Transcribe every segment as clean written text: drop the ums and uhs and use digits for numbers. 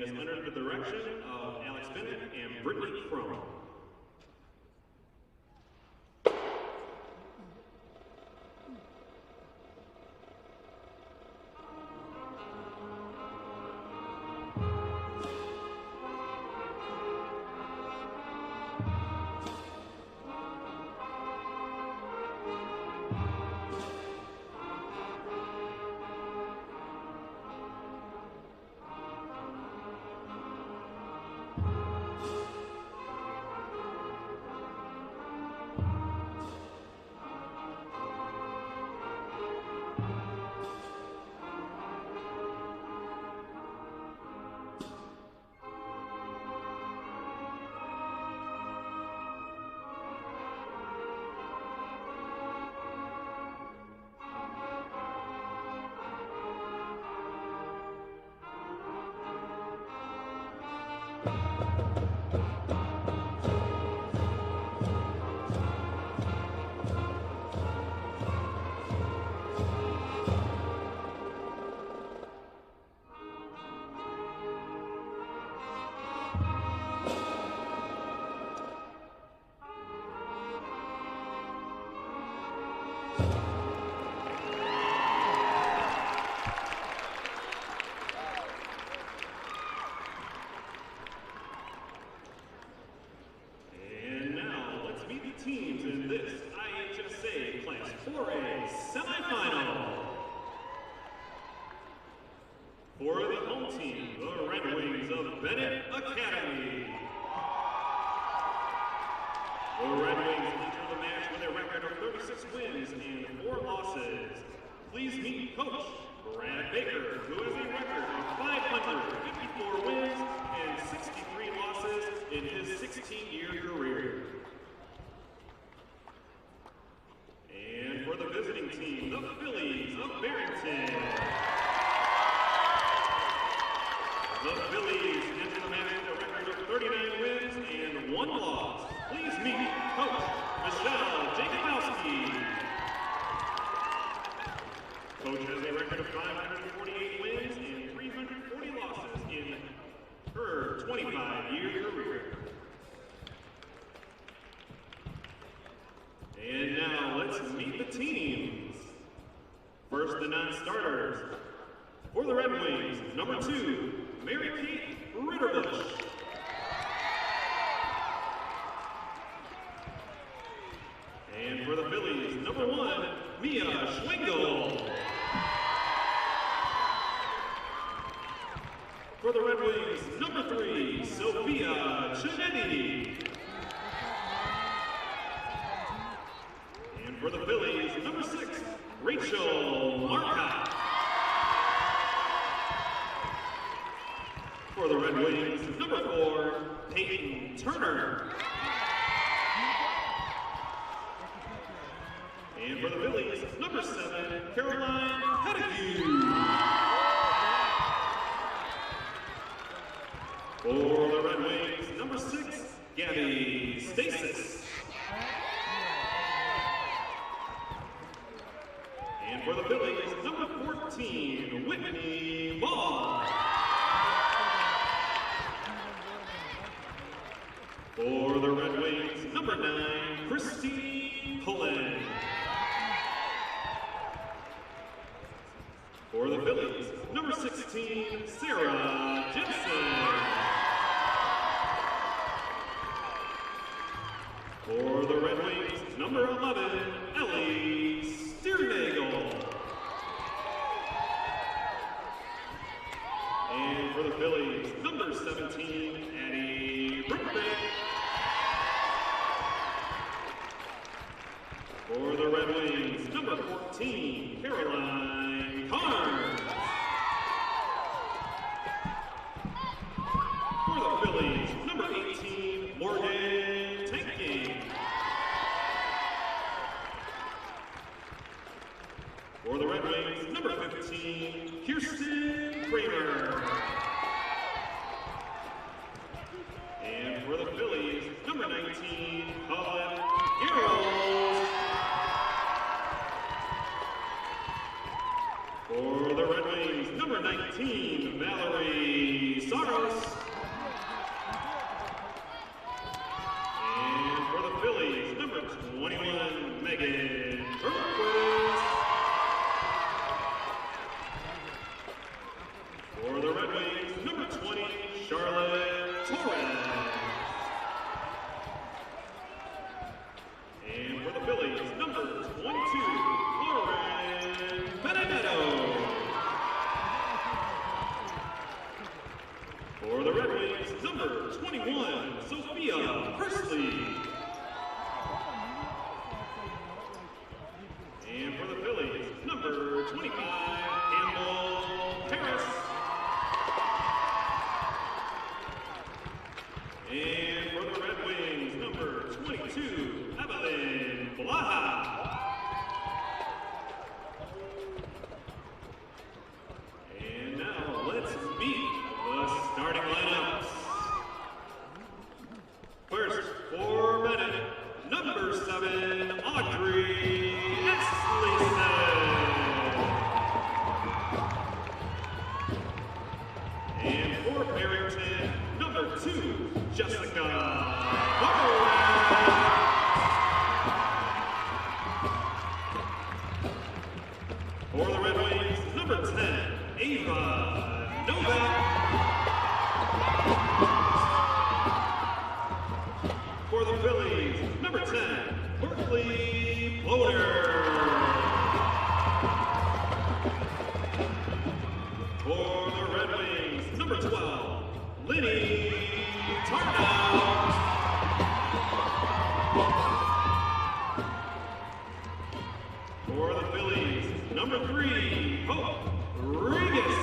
and is under the direction of Alex Benet and Brittany Crone. Teams in this IHSA Class 4A semifinal. For the home team, the Red Wings of Benet Academy. The Red Wings enter the match with a record of 36 wins and 4 losses. Please meet Coach Brad Baker, who has a record of 554 wins and 63 losses in his 16-year career. And for the visiting team, the Phillies of Barrington. The Phillies enter the match with a record of 39 wins and 1 loss. Please meet Coach Michelle Jacobowski. Coach has a record of 548 wins and 340 losses in her 25-year career. And now let's meet the teams. First, the non-starters. For the Red Wings, number 2, Mary Kate Ritterbush. And for the Phillies, number 1, Mia Schwengel. For the Red Wings, number 3, Sophia Chinetti. And for the Phillies, number 6, Rachel Marcotte. For the Red Wings, number 4, Peyton Turner. And for the Phillies, number 7, Caroline Pettigrew. For the Red Wings, number 6, Gabby Stasis. And for the Phillies, number 14, Whitney Ball. For the Red Wings, number 9, Christine Pullen. For the Phillies, number 16, Sarah Jensen. For the Red Wings, number 11, Ellie Stiernagel. And for the Phillies, number 17, Addie Brookbank. For the Red Wings, number 14, Caroline Carnes. For the Phillies, number 18, Morgan Tanking. For the Red Wings, number 15, Kirsten Kramer. And for the Phillies, number 19, Colin Garrows. For the Red Wings, number 19, Valerie Saros. And for the Phillies, number 21, Megan Berquist. For the Red Wings, number 20, Charlotte Torres. And for the Phillies, number 22, Lauren Benet. For the Red Wings, number 21, Sophia Persley. And for the Phillies, number 25, Campbell Harris. And for the Red Wings, number 22, Evelyn Blaha. And now let's meet the starting lineups. First, for Benet, number 7, Audrey Esleson. And for Barrington, number 2, Jessica Barrington. For the Red Wings, number 10, Ava Novak. For the Phillies, number 10, Berkeley Ploder. For the Red Wings, number 12, Linny Tarnow. For the Phillies, number 3, Hope Regis.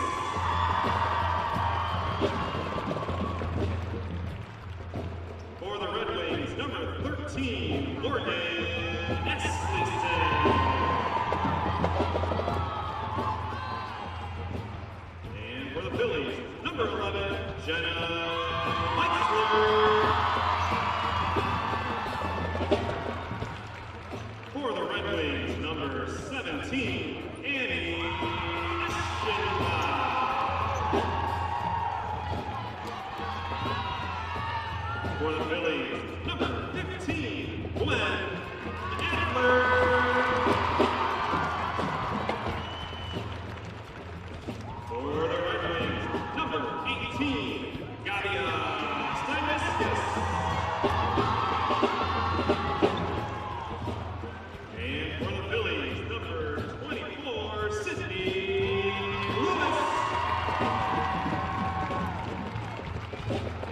For the Red Wings, number 13, Morgan Esleson. And for the Phillies, number 11, Jenna Meixler. For the Red Wings, number 17, Annie Eschenbach. For the Phillies, number 15, Gwen Adler. For the Red Wings, number 18, Gavia Stymiskis. And for the Phillies, number 24, Sydney Lewis.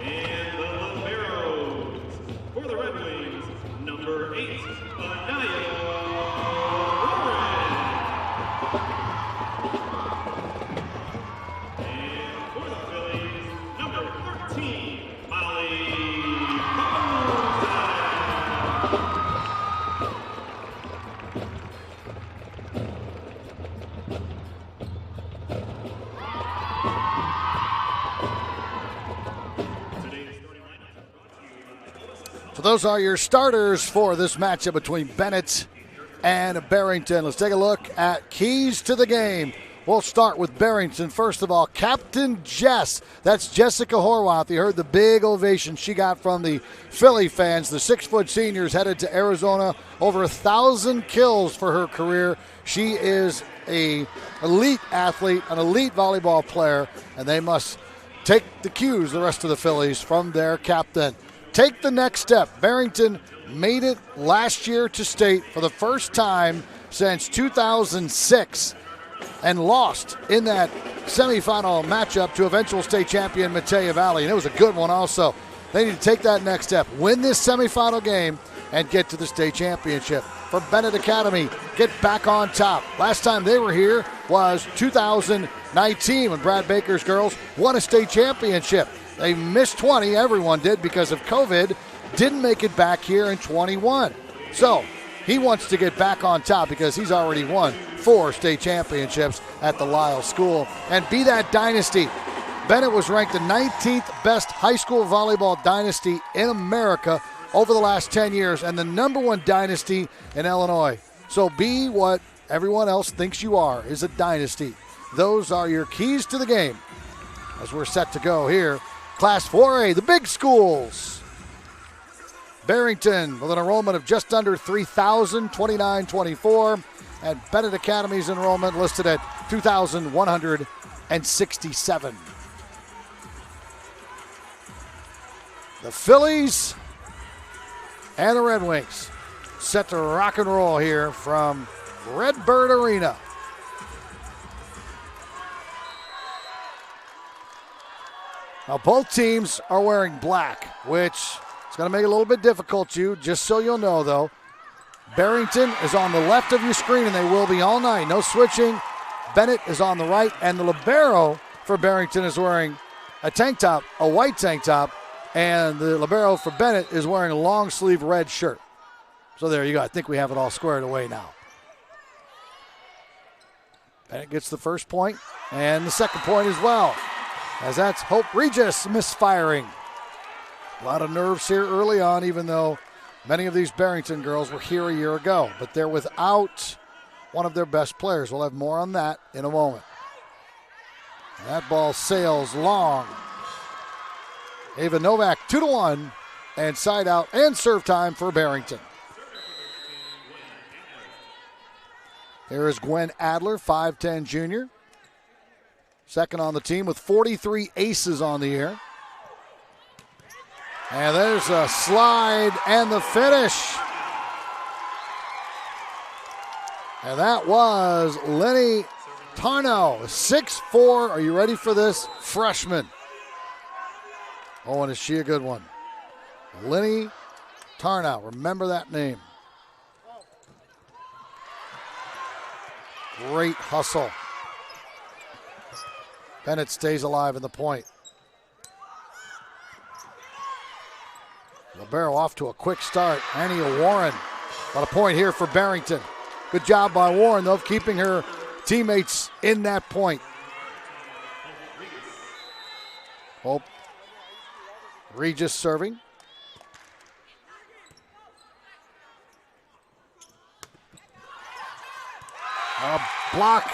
And the Liberos, for the Red Wings, number 8, Anaya Warren. And for the Phillies, number 13, Molly Koza. So those are your starters for this matchup between Benet and Barrington. Let's take a look at keys to the game. We'll start with Barrington. First of all, Captain Jess. That's Jessica Horwath. You heard the big ovation she got from the Philly fans. The 6-foot senior is headed to Arizona. Over 1,000 kills for her career. She is an elite athlete, an elite volleyball player, and they must take the cues, the rest of the Phillies, from their captain. Take the next step. Barrington made it last year to state for the first time since 2006 and lost in that semifinal matchup to eventual state champion Matea Valley. And it was a good one also. They need to take that next step, win this semifinal game, and get to the state championship. For Benet Academy, get back on top. Last time they were here was 2019 when Brad Baker's girls won a state championship. They missed 20, everyone did because of COVID, didn't make it back here in 21. So he wants to get back on top because he's already won 4 state championships at the Lyle School and be that dynasty. Benet was ranked the 19th best high school volleyball dynasty in America over the last 10 years and the #1 dynasty in Illinois. So be what everyone else thinks you are, is a dynasty. Those are your keys to the game. as we're set to go here. Class 4A, the big schools. Barrington with an enrollment of just under 3,000, 2924. And Benet Academy's enrollment listed at 2,167. The Phillies and the Red Wings set to rock and roll here from Redbird Arena. Now both teams are wearing black, which is going to make it a little bit difficult to you. Just so you'll know, though, Barrington is on the left of your screen, and they will be all night. No switching. Benet is on the right, and the libero for Barrington is wearing a tank top, a white tank top, and the libero for Benet is wearing a long-sleeve red shirt. So there you go. I think we have it all squared away now. Benet gets the first point, and the second point as well, as that's Hope Regis misfiring. A lot of nerves here early on, even though many of these Barrington girls were here a year ago, but they're without one of their best players. We'll have more on that in a moment. And that ball sails long. Ava Novak 2-1, and side out and serve time for Barrington. Here is Gwen Adler, 5'10" junior. Second on the team with 43 aces on the year. And there's a slide and the finish. And that was Lenny Tarnow, 6'4". Are you ready for this? Freshman. Oh, and is she a good one? Lenny Tarnow. Remember that name. Great hustle. Benet stays alive in the point. Libero off to a quick start. Annie Warren. Got a point here for Barrington. Good job by Warren, though, of keeping her teammates in that point. Hope Regis serving. A block,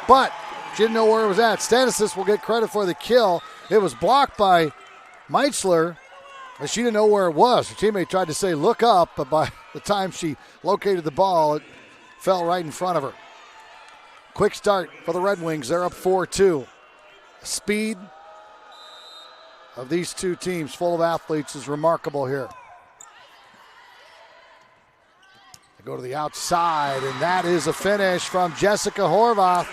but she didn't know where it was at. Stanisis will get credit for the kill. It was blocked by Meitzler, but she didn't know where it was. Her teammate tried to say, look up, but by the time she located the ball, it fell right in front of her. Quick start for the Red Wings. They're up 4-2. Speed of these two teams, full of athletes, is remarkable here. They go to the outside, and that is a finish from Jessica Horvath.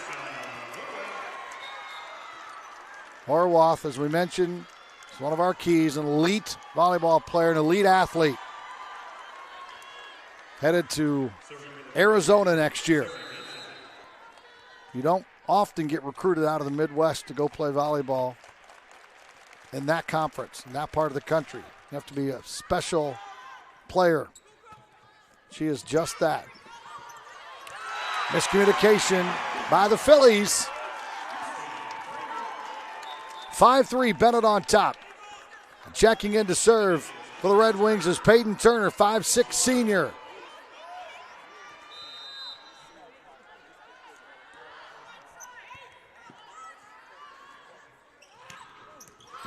Horvath, as we mentioned, is one of our keys, an elite volleyball player, an elite athlete. Headed to Arizona next year. You don't often get recruited out of the Midwest to go play volleyball in that conference, in that part of the country. You have to be a special player. She is just that. Miscommunication by the Phillies. 5-3, Benet on top. Checking in to serve for the Red Wings is Peyton Turner, 5'6" senior.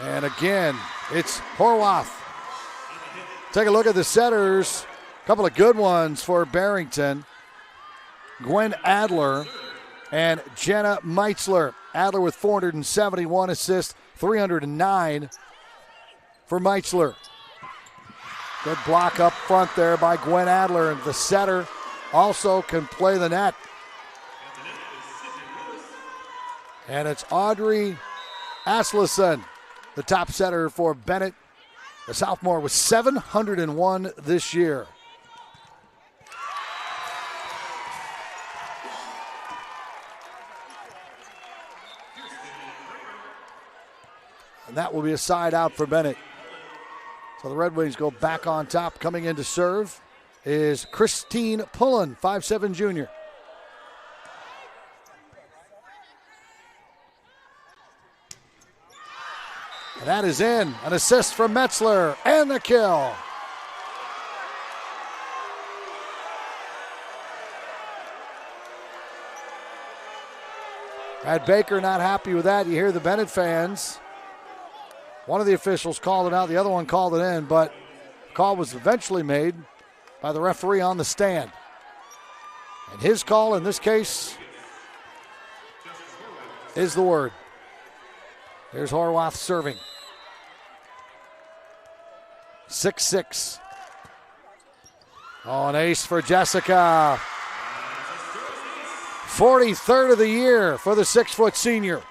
And again, it's Horwath. Take a look at the setters. A couple of good ones for Barrington. Gwen Adler and Jenna Meitzler. Adler with 471 assists, 309 for Meitzler. Good block up front there by Gwen Adler, and the setter also can play the net. And it's Audrey Aslison, the top setter for Benet. The sophomore was 701 this year. And that will be a side out for Benet. So the Red Wings go back on top. Coming in to serve is Christine Pullen, 5'7" junior. And that is in. An assist from Metzler and the kill. Had Baker not happy with that. You hear the Benet fans. One of the officials called it out. The other one called it in, but the call was eventually made by the referee on the stand. And his call in this case is the word. Here's Horwath serving. 6-6. Oh, an ace for Jessica. 43rd of the year for the 6-foot senior.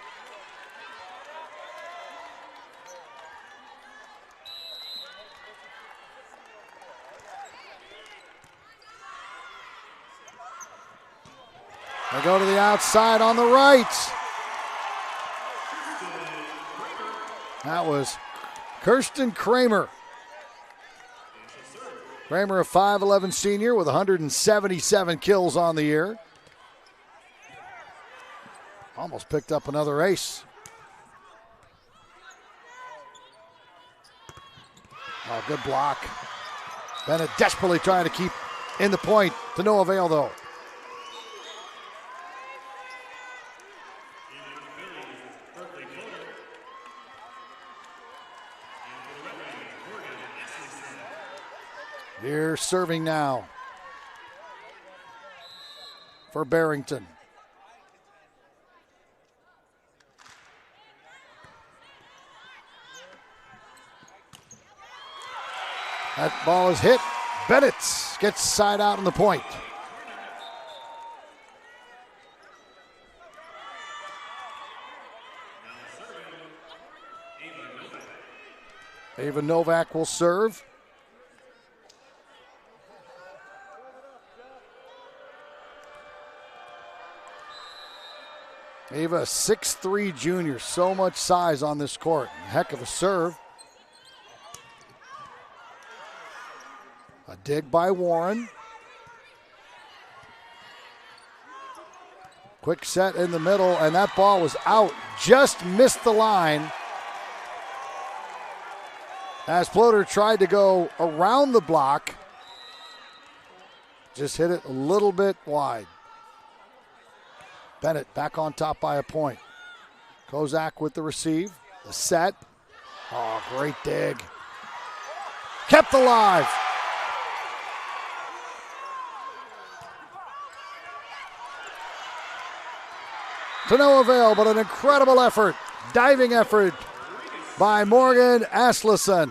They go to the outside on the right. That was Kirsten Kramer. Kramer, a 5'11 senior with 177 kills on the year. Almost picked up another ace. Oh, good block. Benet desperately trying to keep in the point, to no avail though. Here serving now for Barrington. That ball is hit. Benet gets side out on the point. Ava Novak will serve. Ava, 6'3 junior, so much size on this court. Heck of a serve. A dig by Warren. Quick set in the middle, and that ball was out. Just missed the line. As Ploder tried to go around the block. Just hit it a little bit wide. Benet back on top by a point. Kozak with the receive. The set. Oh, great dig. Kept alive. To no avail, but an incredible effort. Diving effort by Morgan Asleson.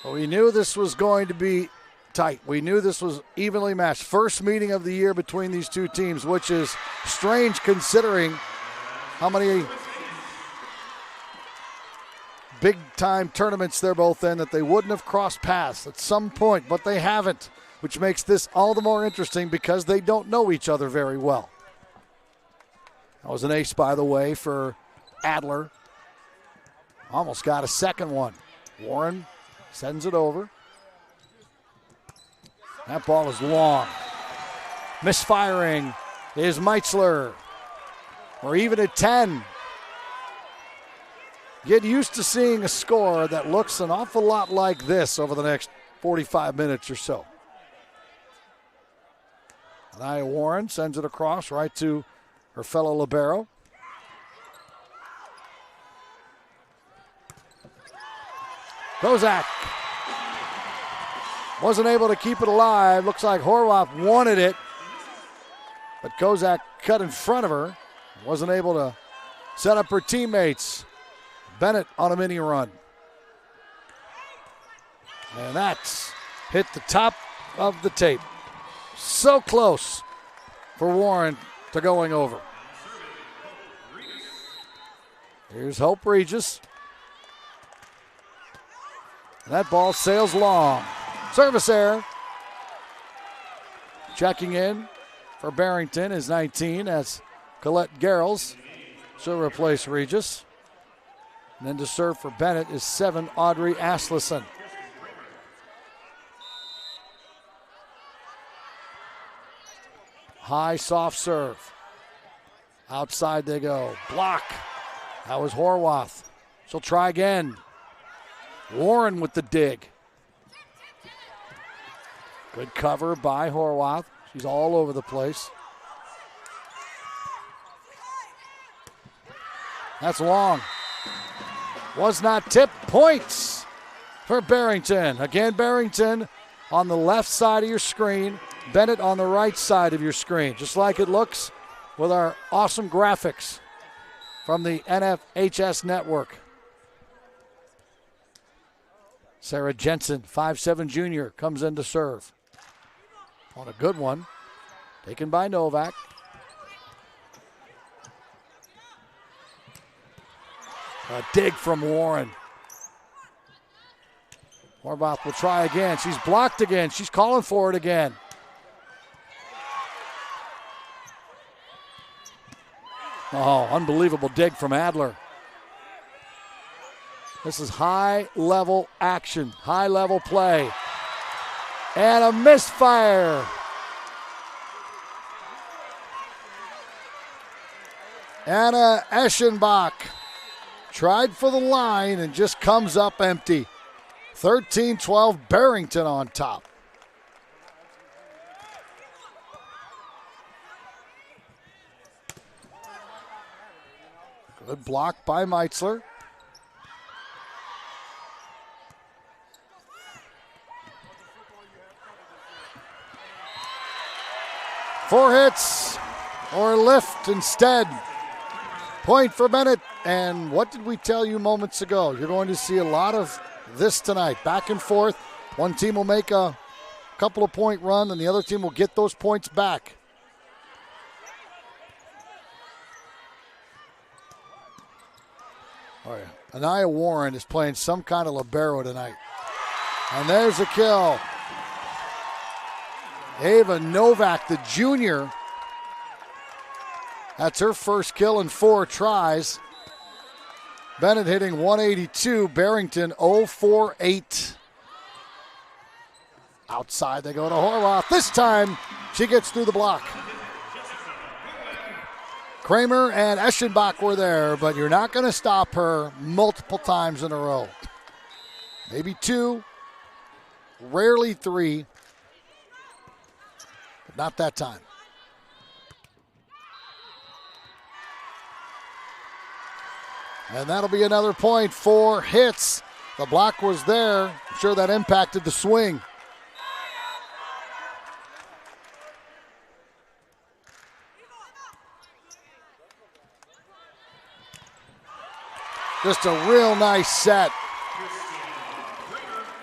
Well, we knew this was going to be tight. We knew this was evenly matched. First meeting of the year between these two teams, which is strange considering how many big-time tournaments they're both in, that they wouldn't have crossed paths at some point, but they haven't, which makes this all the more interesting because they don't know each other very well. That was an ace, by the way, for Adler. Almost got a second one. Warren sends it over. That ball is long. Misfiring is Meitzler. We're even at 10. Get used to seeing a score that looks an awful lot like this over the next 45 minutes or so. Anaya Warren sends it across right to her fellow libero. Kozak wasn't able to keep it alive. Looks like Horwath wanted it, but Kozak cut in front of her. Wasn't able to set up her teammates. Benet on a mini run. And that's hit the top of the tape. So close for Warren to going over. Here's Hope Regis. And that ball sails long. Service error. Checking in for Barrington is 19 as Colette Garrels. She'll replace Regis. And then to serve for Benet is 7 Audrey Asleson. High soft serve. Outside they go. Block. That was Horwath. She'll try again. Warren with the dig. Good cover by Horwath. She's all over the place. That's long. Was not tipped. Points for Barrington. Again, Barrington on the left side of your screen. Benet on the right side of your screen. Just like it looks with our awesome graphics from the NFHS network. Sarah Jensen, 5'7" junior, comes in to serve. On a good one. Taken by Novak. A dig from Warren. Horvath will try again. She's blocked again. She's calling for it again. Oh, unbelievable dig from Adler. This is high-level action, high-level play. And a misfire. Anna Eschenbach tried for the line and just comes up empty. 13-12, Barrington on top. Good block by Meitzler. Four hits or lift instead. Point for Benet. And what did we tell you moments ago? You're going to see a lot of this tonight. Back and forth. One team will make a couple of point run and the other team will get those points back. Oh yeah. Anaya Warren is playing some kind of libero tonight. And there's a kill. Ava Novak, the junior. That's her first kill in 4 tries. Benet hitting 182. Barrington 0-for-8. Outside they go to Horvath. This time she gets through the block. Kramer and Eschenbach were there, but you're not going to stop her multiple times in a row. Maybe 2, rarely 3, but not that time. And that'll be another point. 4 hits. The block was there. I'm sure that impacted the swing. Just a real nice set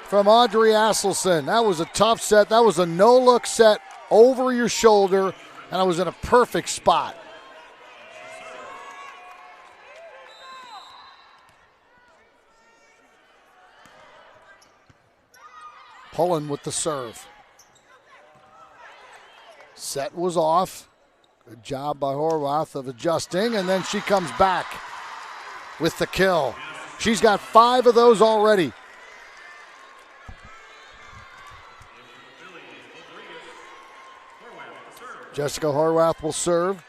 from Audrey Asselson. That was a tough set. That was a no-look set over your shoulder, and it was in a perfect spot. Pullen with the serve. Set was off. Good job by Horvath of adjusting, and then she comes back with the kill. She's got 5 of those already. Jessica Horvath will serve.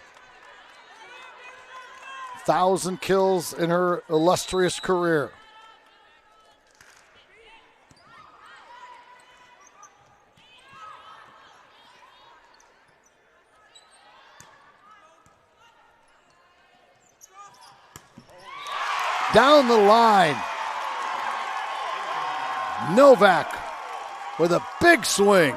1,000 kills in her illustrious career. Down the line. Novak with a big swing.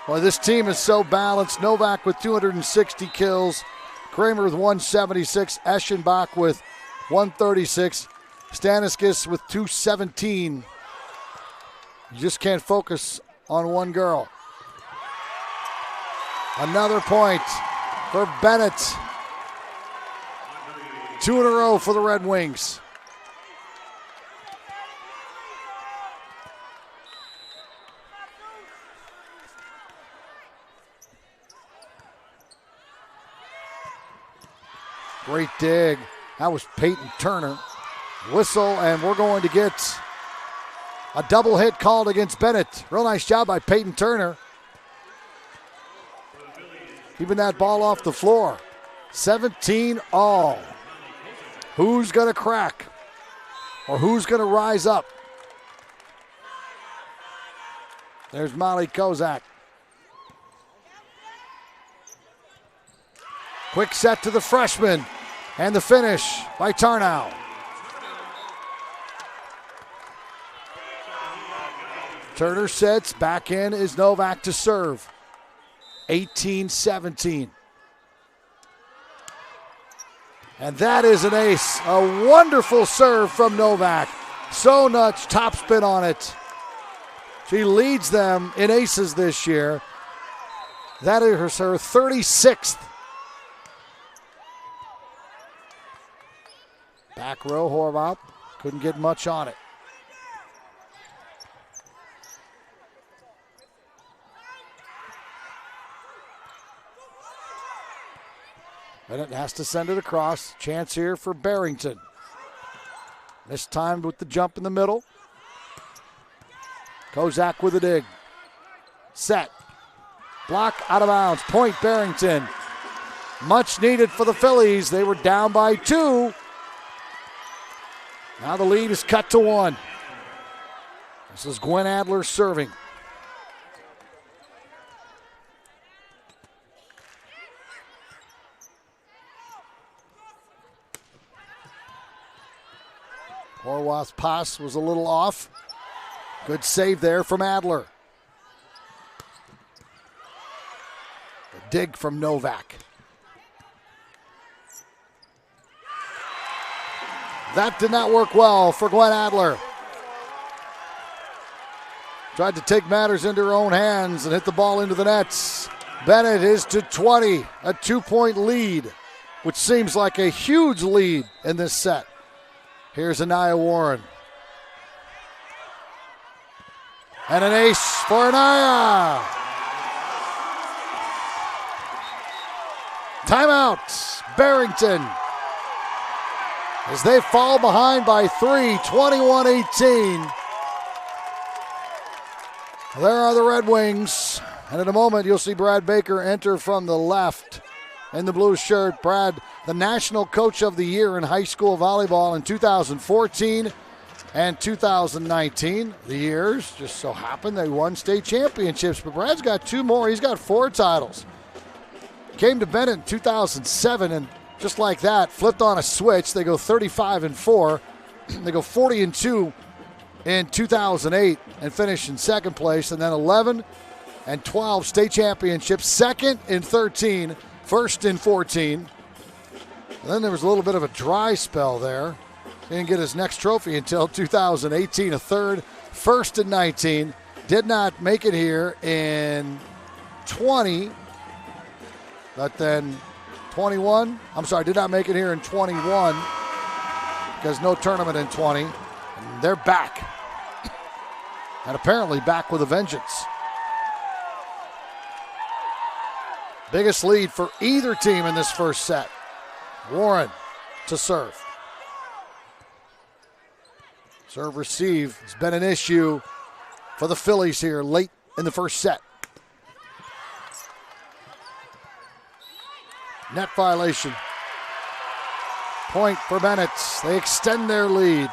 Boy, this team is so balanced. Novak with 260 kills. Kramer with 176. Eschenbach with 136. Staniskis with 217. You just can't focus on one girl. Another point for Benet. 2 in a row for the Red Wings. Great dig. That was Peyton Turner. Whistle, and we're going to get a double hit called against Benet. Real nice job by Peyton Turner. Keeping that ball off the floor. 17 all. Who's going to crack? Or who's going to rise up? There's Molly Kozak. Quick set to the freshman. And the finish by Tarnow. Turner sets. Back in is Novak to serve. 18-17. And that is an ace. A wonderful serve from Novak. So nuts, topspin on it. She leads them in aces this year. That is her 36th. Back row, Horvath couldn't get much on it. Benet has to send it across. Chance here for Barrington. Mistimed with the jump in the middle. Kozak with a dig. Set. Block out of bounds. Point Barrington. Much needed for the Phillies. They were down by 2. Now the lead is cut to 1. This is Gwen Adler serving. Horwath's pass was a little off. Good save there from Adler. A dig from Novak. That did not work well for Gwen Adler. Tried to take matters into her own hands and hit the ball into the nets. Benet is to 20, a 2-point lead, which seems like a huge lead in this set. Here's Anaya Warren. And an ace for Anaya. Timeout, Barrington. As they fall behind by 3, 21-18. There are the Red Wings. And in a moment, you'll see Brad Baker enter from the left in the blue shirt. Brad, the National Coach of the Year in high school volleyball in 2014 and 2019. The years just so happen they won state championships. But Brad's got 2 more. He's got 4 titles. Came to Benet in 2007 and just like that, flipped on a switch. They go 35-4. They go 40-2 in 2008 and finish in second place. And then 11 and 12 state championships, second in 13, first in 14. And then there was a little bit of a dry spell there. He didn't get his next trophy until 2018, a third, first in 19. Did not make it here in 20, but then 21. Did not make it here in 21 because no tournament in 20. And they're back. And apparently back with a vengeance. Biggest lead for either team in this first set. Warren to serve. Serve receive has been an issue for the Phillies here late in the first set. Net violation. Point for Benet. They extend their lead.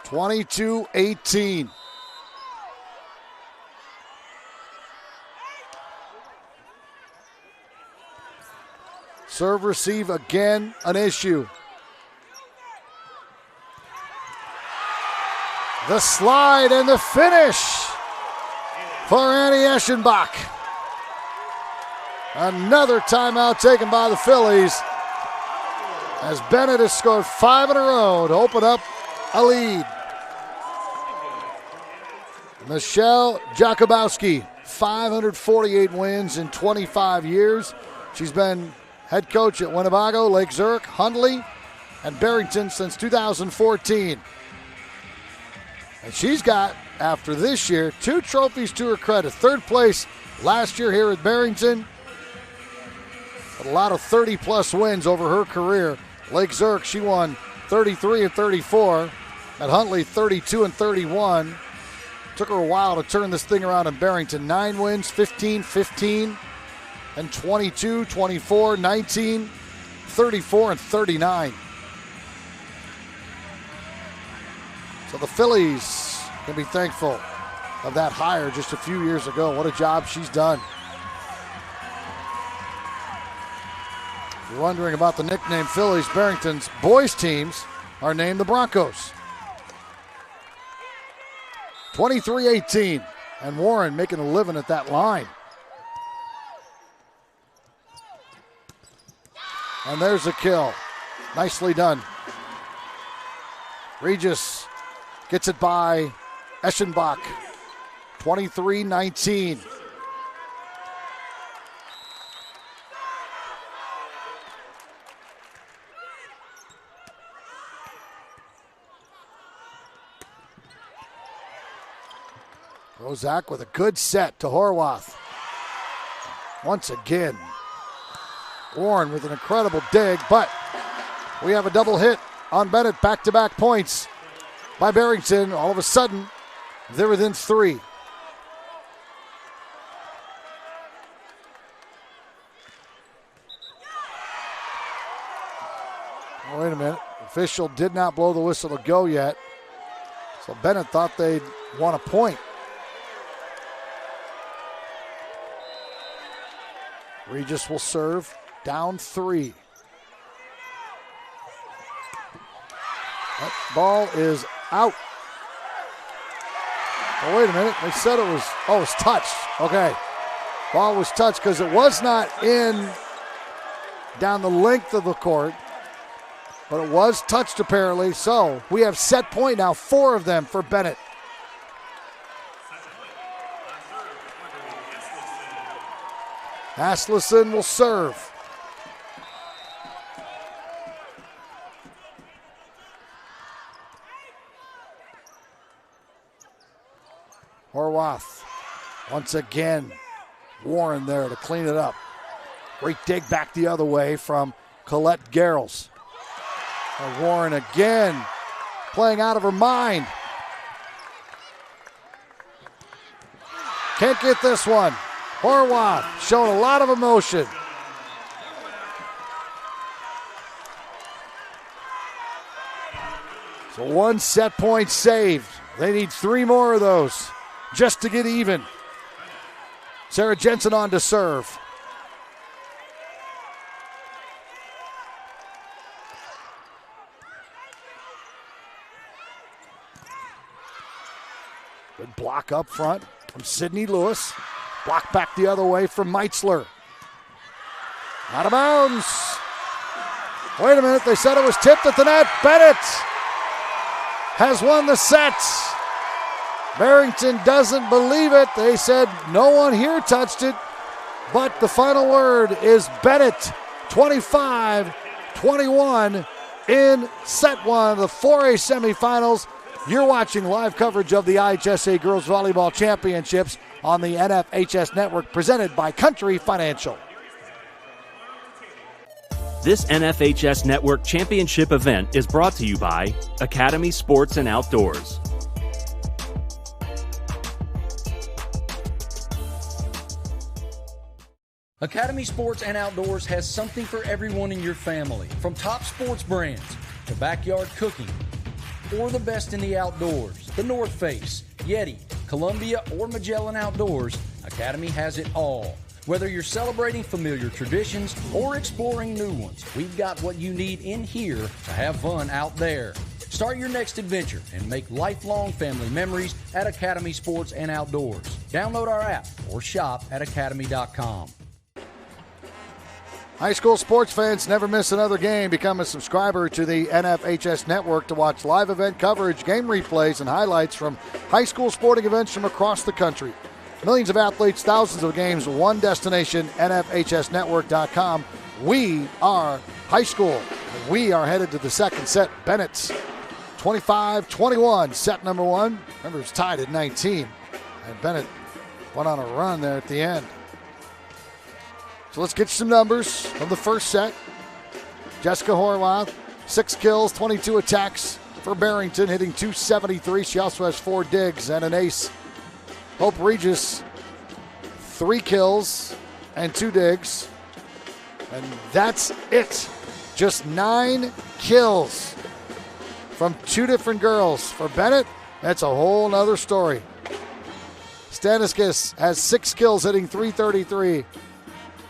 (22-18). Serve receive again an issue. The slide and the finish for Annie Eschenbach. Another timeout taken by the Phillies as Benet has scored 5 in a row to open up a lead. Michelle Jakubowski, 548 wins in 25 years. She's been head coach at Winnebago, Lake Zurich, Hundley, and Barrington since 2014. And she's got, after this year, 2 trophies to her credit. 3rd place last year here at Barrington. But a lot of 30-plus wins over her career. Lake Zurich, she won 33 and 34. At Huntley, 32 and 31. Took her a while to turn this thing around in Barrington. 9 wins, 15, 15, and 22, 24, 19, 34, and 39. So the Phillies can be thankful of that hire just a few years ago. What a job she's done. If you're wondering about the nickname Phillies, Barrington's boys teams are named the Broncos. 23-18, and Warren making a living at that line. And there's a kill. Nicely done. Regis gets it by Eschenbach. 23-19. Rozak with a good set to Horwath. Once again, Warren with an incredible dig, but we have a double hit on Benet. Back-to-back points by Barrington. All of a sudden, they're within 3. Oh, wait a minute. Official did not blow the whistle to go yet. So Benet thought they'd want a point. Regis will serve, down 3. That ball is out. Oh, wait a minute. They said it was touched. Okay. Ball was touched because it was not in down the length of the court, but it was touched apparently. So we have set point now, 4 of them for Benet. Asleson will serve. Horwath once again. Warren there to clean it up. Great dig back the other way from Colette Garrels. And Warren again playing out of her mind. Can't get this one. Horwath showing a lot of emotion. So 1 set point saved. They need 3 more of those just to get even. Sarah Jensen on to serve. Good block up front from Sydney Lewis. Block back the other way from Meitzler. Out of bounds. Wait a minute, they said it was tipped at the net. Benet has won the set. Barrington doesn't believe it. They said no one here touched it. But the final word is Benet 25-21 in set 1 of the 4A semifinals. You're watching live coverage of the IHSA Girls Volleyball Championships on the NFHS Network, presented by Country Financial. This NFHS Network Championship event is brought to you by Academy Sports and Outdoors. Academy Sports and Outdoors has something for everyone in your family, from top sports brands to backyard cooking, or the best in the outdoors. The North Face, Yeti, Columbia, or Magellan Outdoors, Academy has it all. Whether you're celebrating familiar traditions or exploring new ones, we've got what you need in here to have fun out there. Start your next adventure and make lifelong family memories at Academy Sports and Outdoors. Download our app or shop at academy.com. High school sports fans, never miss another game. Become a subscriber to the NFHS Network to watch live event coverage, game replays, and highlights from high school sporting events from across the country. Millions of athletes, thousands of games, one destination, NFHSnetwork.com. We are high school. We are headed to the second set. Bennett's 25-21, set number 1. Remember, it was tied at 19. And Benet went on a run there at the end. So let's get some numbers from the first set. Jessica Horwath, 6 kills, 22 attacks for Barrington, hitting .273. She also has 4 digs and an ace. Hope Regis, 3 kills and 2 digs. And that's it. Just 9 kills from 2 different girls. For Benet, that's a whole nother story. Staniskis has 6 kills, hitting .333.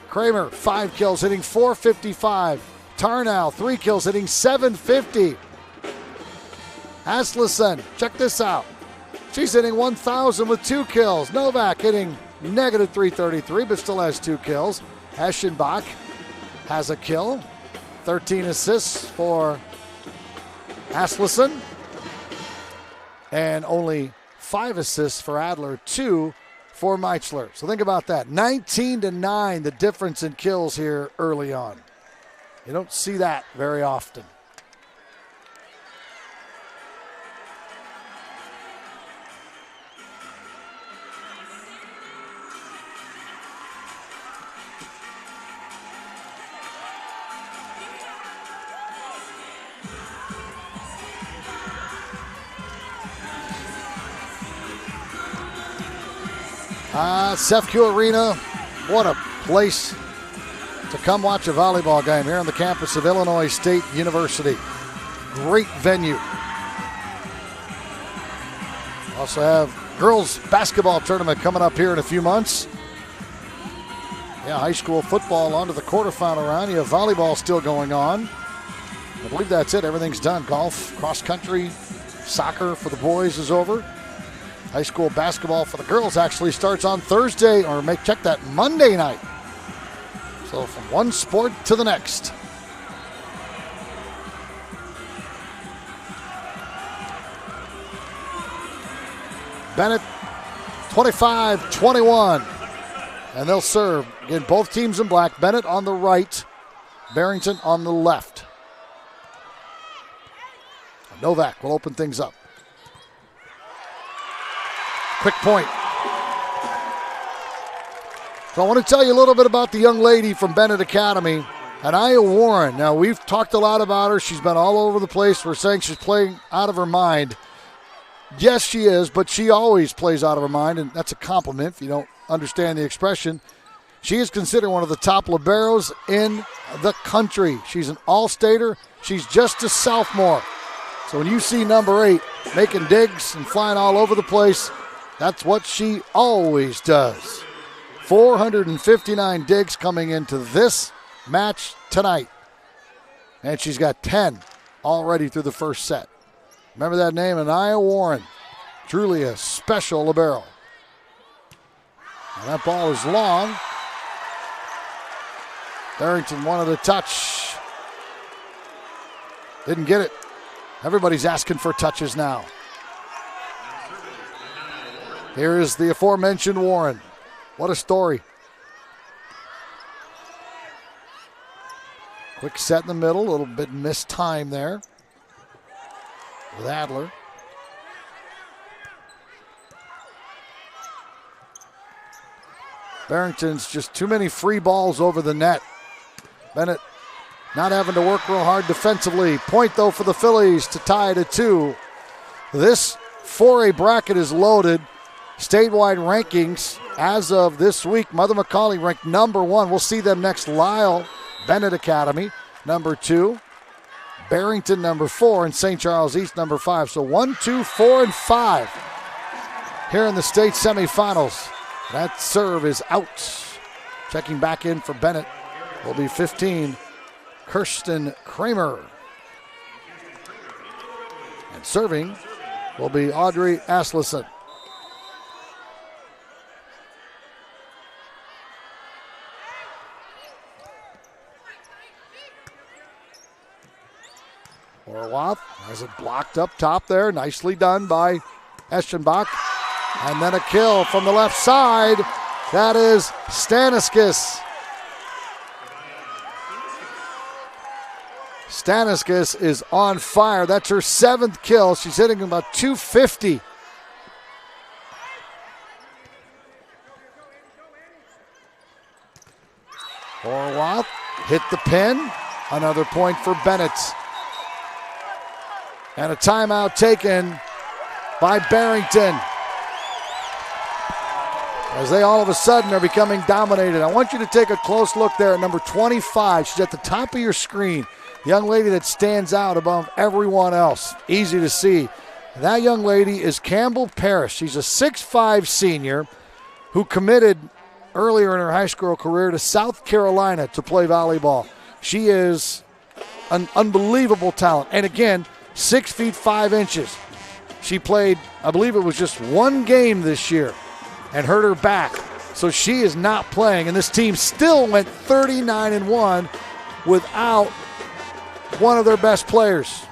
Kramer, 5 kills, hitting .455. Tarnow, 3 kills, hitting .750. Asleson, check this out. She's hitting 1,000 with 2 kills. Novak hitting negative .333, but still has 2 kills. Eschenbach has a kill. 13 assists for Asleson. And only 5 assists for Adler, 2 for Meitzler. So think about that. 19-9, the difference in kills here early on. You don't see that very often. Sefco Arena, what a place to come watch a volleyball game here on the campus of Illinois State University. Great venue. Also have girls basketball tournament coming up here in a few months. Yeah, high school football on to the quarterfinal round. You have volleyball still going on. I believe that's it. Everything's done. Golf, cross country, soccer for the boys is over. High school basketball for the girls actually starts on Thursday, or check that, Monday night. So from one sport to the next. Benet 25-21. And they'll serve. Again, both teams in black. Benet on the right, Barrington on the left. Novak will open things up. Quick point. So I want to tell you a little bit about the young lady from Benet Academy, Anaya Warren. Now, we've talked a lot about her. She's been all over the place. We're saying she's playing out of her mind. Yes, she is, but she always plays out of her mind, and that's a compliment if you don't understand the expression. She is considered one of the top liberos in the country. She's an all-stater. She's just a sophomore. So when you see number 8 making digs and flying all over the place, that's what she always does. 459 digs coming into this match tonight. And she's got 10 already through the first set. Remember that name, Anaya Warren. Truly a special libero. And that ball is long. Barrington wanted a touch. Didn't get it. Everybody's asking for touches now. Here is the aforementioned Warren. What a story. Quick set in the middle, a little bit missed time there with Adler. Barrington's just too many free balls over the net. Benet not having to work real hard defensively. Point, though, for the Phillies to tie it at 2. This 4A bracket is loaded. Statewide rankings as of this week, Mother McCauley ranked number 1. We'll see them next. Lyle, Benet Academy, number 2. Barrington, number 4. And St. Charles East, number 5. So 1, 2, 4, and 5 here in the state semifinals. That serve is out. Checking back in for Benet will be 15, Kirsten Kramer. And serving will be Audrey Asleson. Orloff has it blocked up top there. Nicely done by Eschenbach. And then a kill from the left side. That is Staniskis. Staniskis is on fire. That's her 7th kill. She's hitting about 250. Orloff hit the pin. Another point for Benet. And a timeout taken by Barrington, as they all of a sudden are becoming dominated. I want you to take a close look there at number 25. She's at the top of your screen. young lady that stands out above everyone else. Easy to see. That young lady is Campbell Parrish. She's a 6'5" senior who committed earlier in her high school career to South Carolina to play volleyball. She is an unbelievable talent. And again, 6 feet 5 inches. She played, I believe it was just one game this year and hurt her back. So she is not playing. And this team still went 39-1 without one of their best players.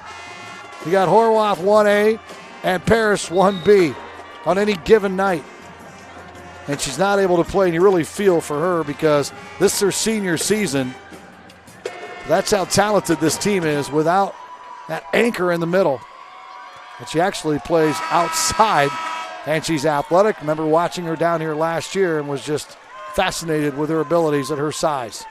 You got Horwath 1A and Paris 1B on any given night. And she's not able to play, and you really feel for her because this is her senior season. That's how talented this team is without that anchor in the middle. But she actually plays outside, and she's athletic. Remember watching her down here last year and was just fascinated with her abilities at her size.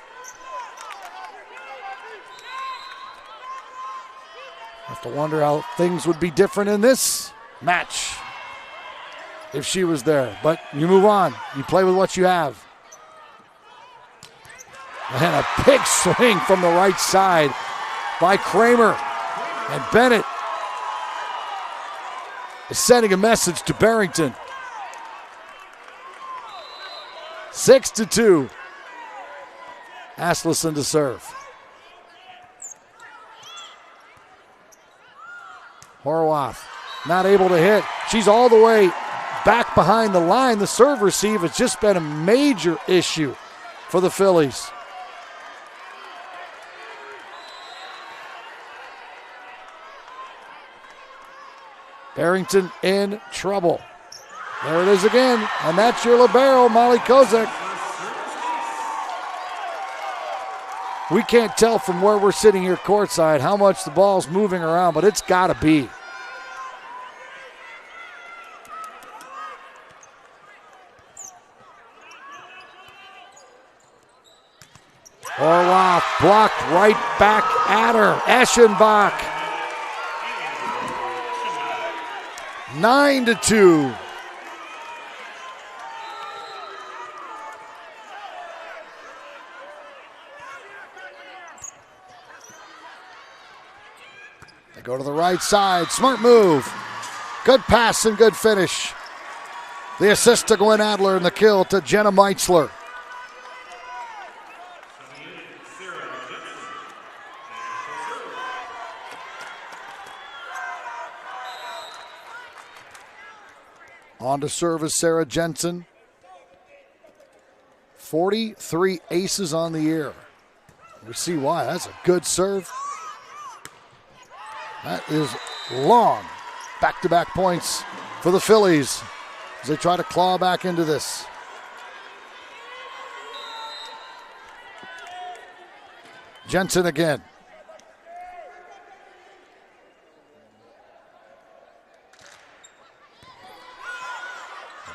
Have to wonder how things would be different in this match if she was there. But you move on. You play with what you have. And a big swing from the right side by Kramer. And Benet is sending a message to Barrington. 6-2. Asmussen to serve. Horwath not able to hit. She's all the way back behind the line. The serve receive has just been a major issue for the Phillies. Barrington in trouble. There it is again, and that's your libero, Molly Kozak. We can't tell from where we're sitting here courtside how much the ball's moving around, but it's got to be. Horwath blocked right back at her. Eschenbach. 9-2. They go to the right side. Smart move. Good pass and good finish. The assist to Gwen Adler and the kill to Jenna Meitzler. On to serve is Sarah Jensen. 43 aces on the year. We see why. That's a good serve. That is long. Back-to-back points for the Phillies as they try to claw back into this. Jensen again.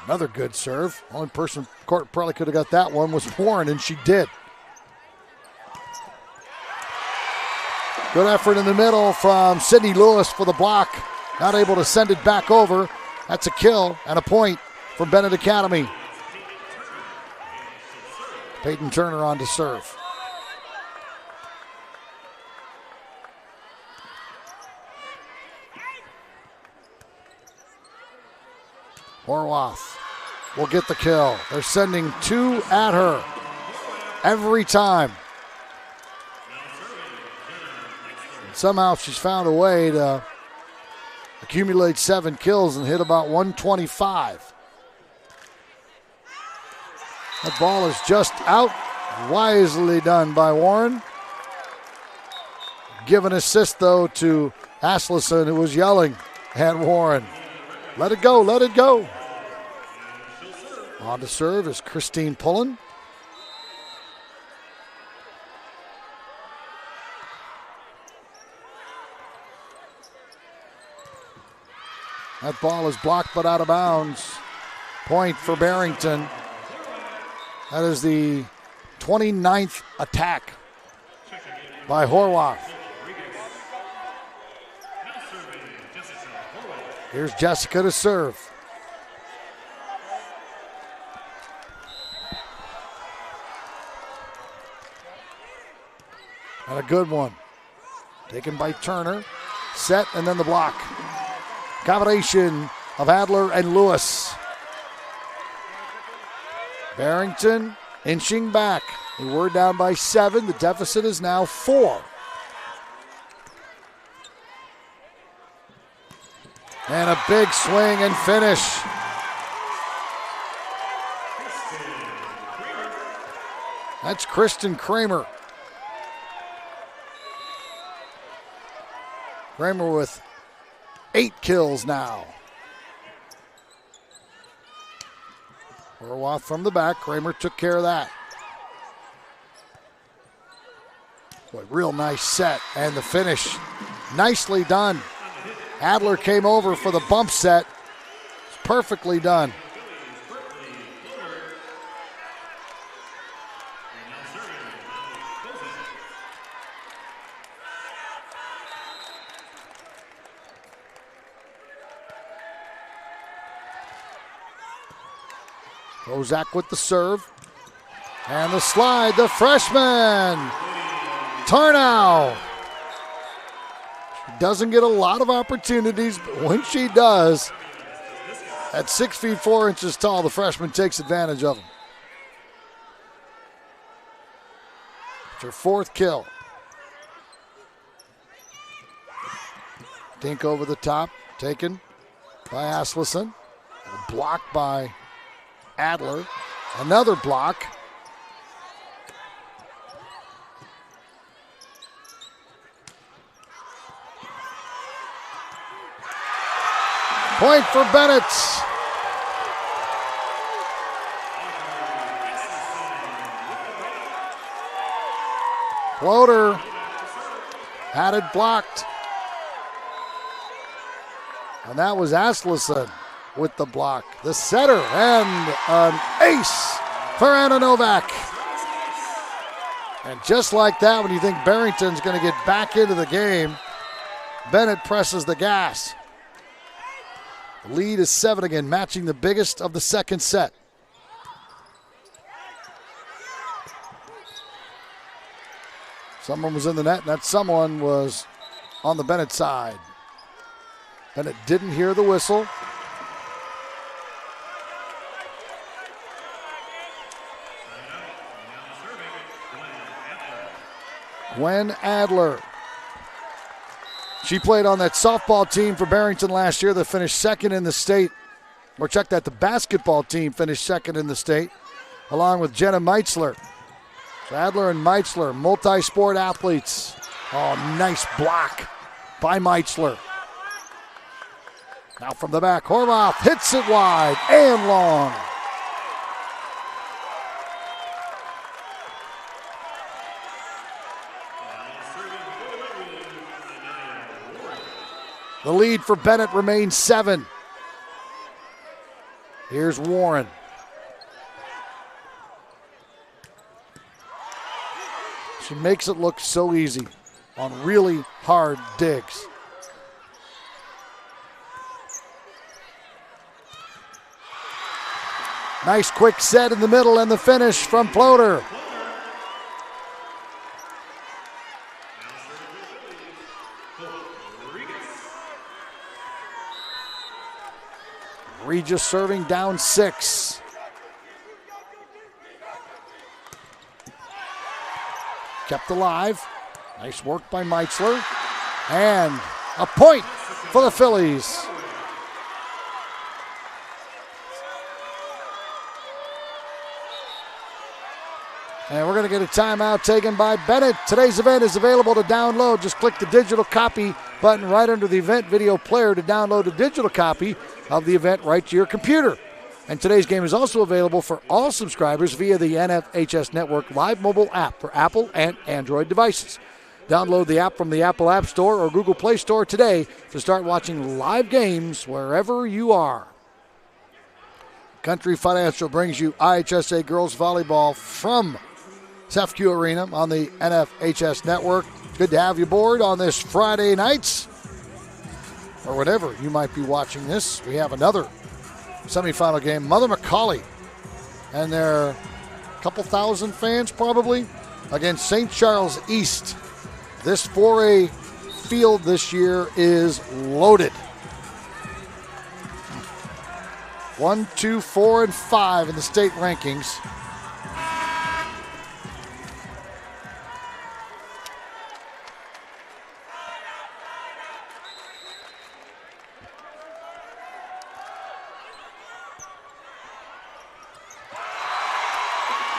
Another good serve. Only person court probably could have got that one was Warren, and she did. Good effort in the middle from Sydney Lewis for the block. Not able to send it back over. That's a kill and a point from Benet Academy. Peyton Turner on to serve. Horwath will get the kill. They're sending two at her every time. And somehow she's found a way to accumulate 7 kills and hit about 125. That ball is just out. Wisely done by Warren. Give an assist, though, to Asmussen, who was yelling at Warren. Let it go, let it go. On to serve is Christine Pullen. That ball is blocked but out of bounds. Point for Barrington. That is the 29th attack by Horwath. Here's Jessica to serve. And a good one. Taken by Turner. Set and then the block. Combination of Adler and Lewis. Barrington inching back. They were down by 7. The deficit is now 4. And a big swing and finish. That's Kristen Kramer. Kramer with 8 kills now. Horwath from the back. Kramer took care of that. Boy, real nice set. And the finish. Nicely done. Adler came over for the bump set. It's perfectly done. Kozak with the serve. And the slide, the freshman, Tarnow. She doesn't get a lot of opportunities, but when she does, at 6 feet 4 inches tall, the freshman takes advantage of them. It's her 4th kill. Dink over the top, taken by Asleson. Blocked by Adler. Another block. Point for Benet. Floater had it blocked. And that was Asleson with the block. The setter and an ace for Anna Novak. And just like that, when you think Barrington's going to get back into the game, Benet presses the gas. The lead is 7 again, matching the biggest of the second set. Someone was in the net, and that someone was on the Benet side. Benet didn't hear the whistle. Gwen Adler. She played on that softball team for Barrington last year that finished 2nd in the state. Or check that, the basketball team finished 2nd in the state, along with Jenna Meitzler. So Adler and Meitzler, multi-sport athletes. Oh, nice block by Meitzler. Now from the back, Horvath hits it wide and long. The lead for Benet remains 7. Here's Warren. She makes it look so easy on really hard digs. Nice quick set in the middle and the finish from Floater. Regis serving down 6. Kept alive. Nice work by Meitzler. And a point for the Phillies. And we're going to get a timeout taken by Benet. Today's event is available to download. Just click the digital copy button right under the event video player to download a digital copy of the event right to your computer. And today's game is also available for all subscribers via the NFHS Network live mobile app for Apple and Android devices. Download the app from the Apple App Store or Google Play Store today to start watching live games wherever you are. Country Financial brings you IHSA Girls Volleyball from CEFCU Arena on the NFHS Network. Good to have you aboard on this Friday night, or whenever you might be watching this. We have another semifinal game. Mother McCauley and their couple thousand fans probably against St. Charles East. This 4A field this year is loaded. 1, 2, 4, and 5 in the state rankings.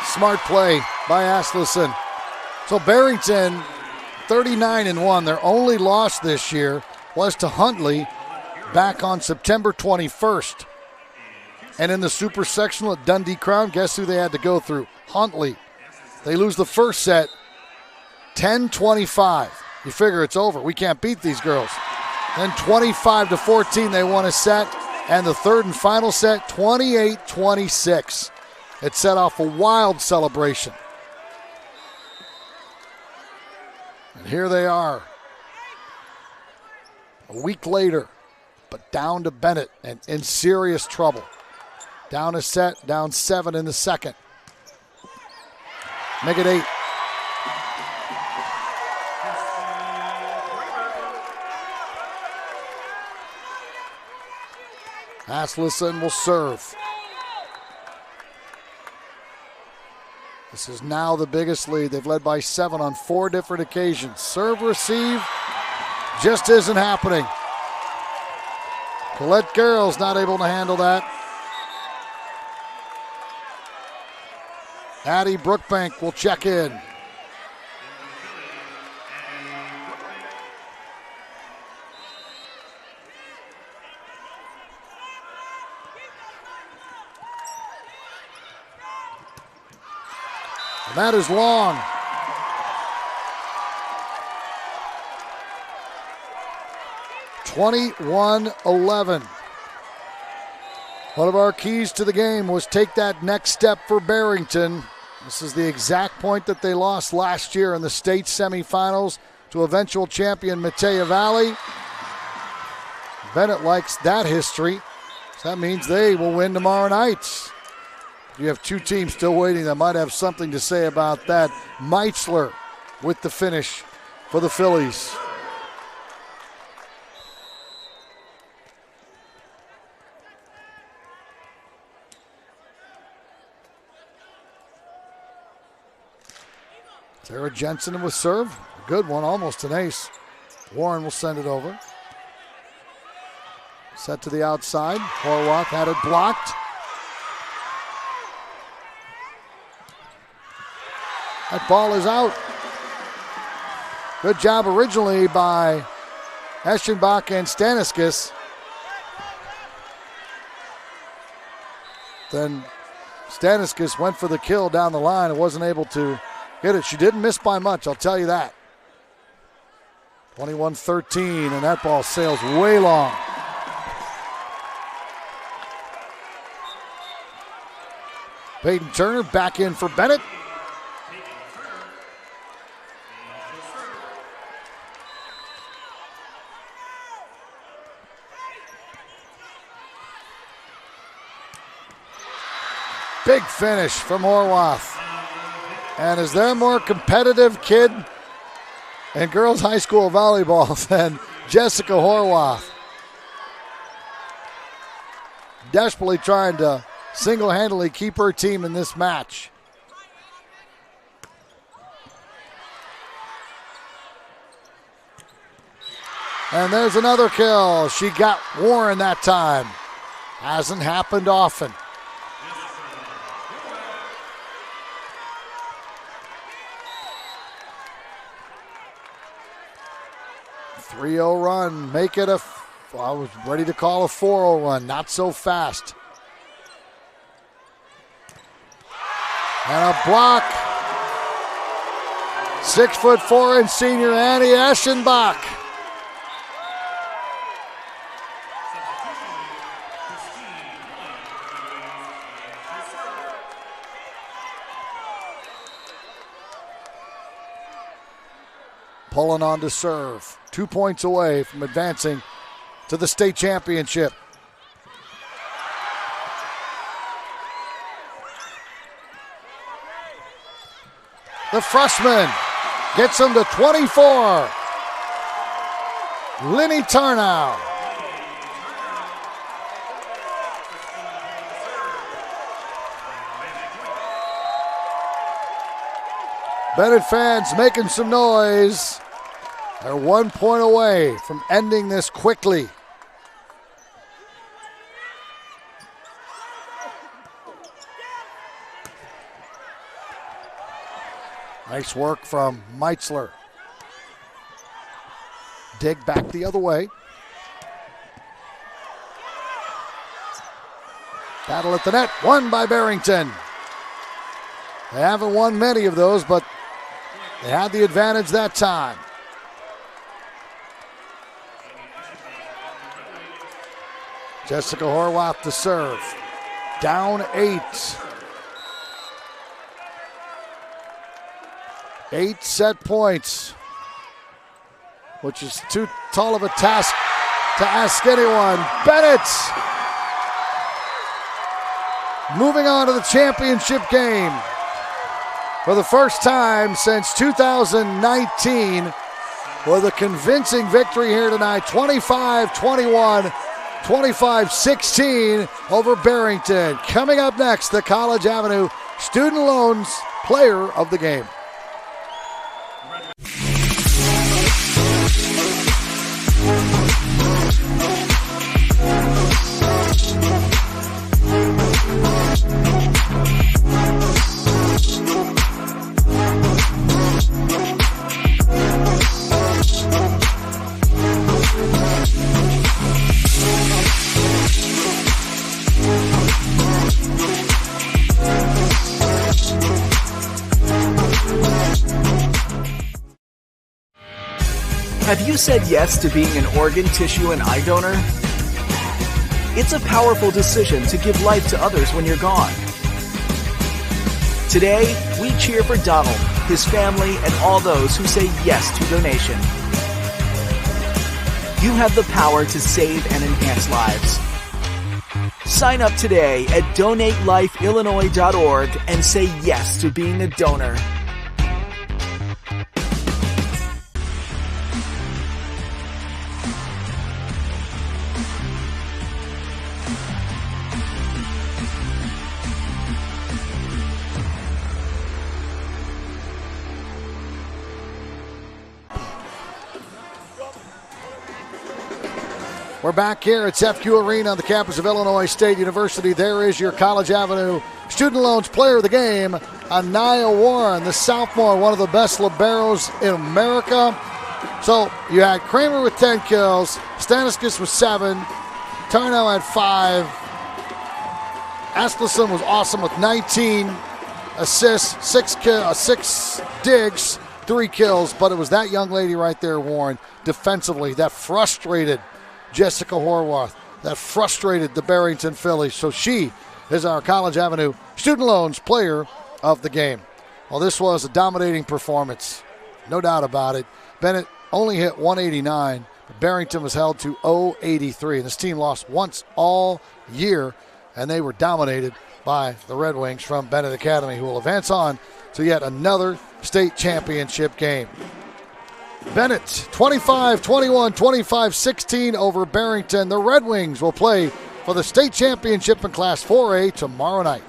Smart play by Asleson. So Barrington, 39-1. Their only loss this year was to Huntley back on September 21st. And in the super sectional at Dundee Crown, guess who they had to go through? Huntley. They lose the first set, 10-25. You figure it's over. We can't beat these girls. Then 25-14, they won a set. And the third and final set, 28-26. It set off a wild celebration. And here they are. A week later, but down to Benet and in serious trouble. Down a set, down 7 in the second. Make it 8. Asleson will serve. This is now the biggest lead. They've led by 7 on 4 different occasions. Serve, receive, just isn't happening. Colette Garrell's not able to handle that. Addie Brookbank will check in. And that is long. (21-11). One of our keys to the game was take that next step for Barrington. This is the exact point that they lost last year in the state semifinals to eventual champion Matea Valley. Benet likes that history, so that means they will win tomorrow night. You have 2 teams still waiting that might have something to say about that. Meitzler with the finish for the Phillies. Sarah Jensen with serve. A good one, almost an ace. Warren will send it over. Set to the outside. Horwath had it blocked. That ball is out. Good job originally by Eschenbach and Staniskis. Then Staniskis went for the kill down the line and wasn't able to hit it. She didn't miss by much, I'll tell you that. 21-13, and that ball sails way long. Peyton Turner back in for Benet. Big finish from Horwath. And is there a more competitive kid in girls high school volleyball than Jessica Horwath? Desperately trying to single-handedly keep her team in this match. And there's another kill. She got Warren that time. Hasn't happened often. 3-0 run, make it I was ready to call a 4-0 run, not so fast. And a block. 6'4" and senior Annie Eschenbach. Pulling on to serve. 2 points away from advancing to the state championship. The freshman gets him to 24. Lenny Tarnow. Benet fans making some noise. They're 1 point away from ending this quickly. Nice work from Meitzler. Dig back the other way. Battle at the net, won by Barrington. They haven't won many of those, but they had the advantage that time. Jessica Horwath to serve. Down 8. 8 set points, which is too tall of a task to ask anyone. Benet moving on to the championship game for the first time since 2019 with a convincing victory here tonight, 25-21, 25-16 over Barrington. Coming up next, the College Avenue Student Loans Player of the Game. Have you said yes to being an organ, tissue, and eye donor? It's a powerful decision to give life to others when you're gone. Today, we cheer for Donald, his family, and all those who say yes to donation. You have the power to save and enhance lives. Sign up today at donatelifeillinois.org and say yes to being a donor. We're back here at FQ Arena on the campus of Illinois State University. There is your College Avenue Student Loans Player of the Game, Anaya Warren, the sophomore, one of the best liberos in America. So you had Kramer with 10 kills, Staniskis with 7, Tarnow had 5, Askelson was awesome with 19 assists, 6 digs, 3 kills, but it was that young lady right there, Warren, defensively, that frustrated Jessica Horwath, that frustrated the Barrington Phillies. So she is our College Avenue Student Loans Player of the Game. Well, this was a dominating performance, no doubt about it. Benet only hit 189, but Barrington was held to 083. And this team lost once all year, and they were dominated by the Red Wings from Benet Academy, who will advance on to yet another state championship game. Benet, 25-21, 25-16 over Barrington. The Red Wings will play for the state championship in Class 4A tomorrow night.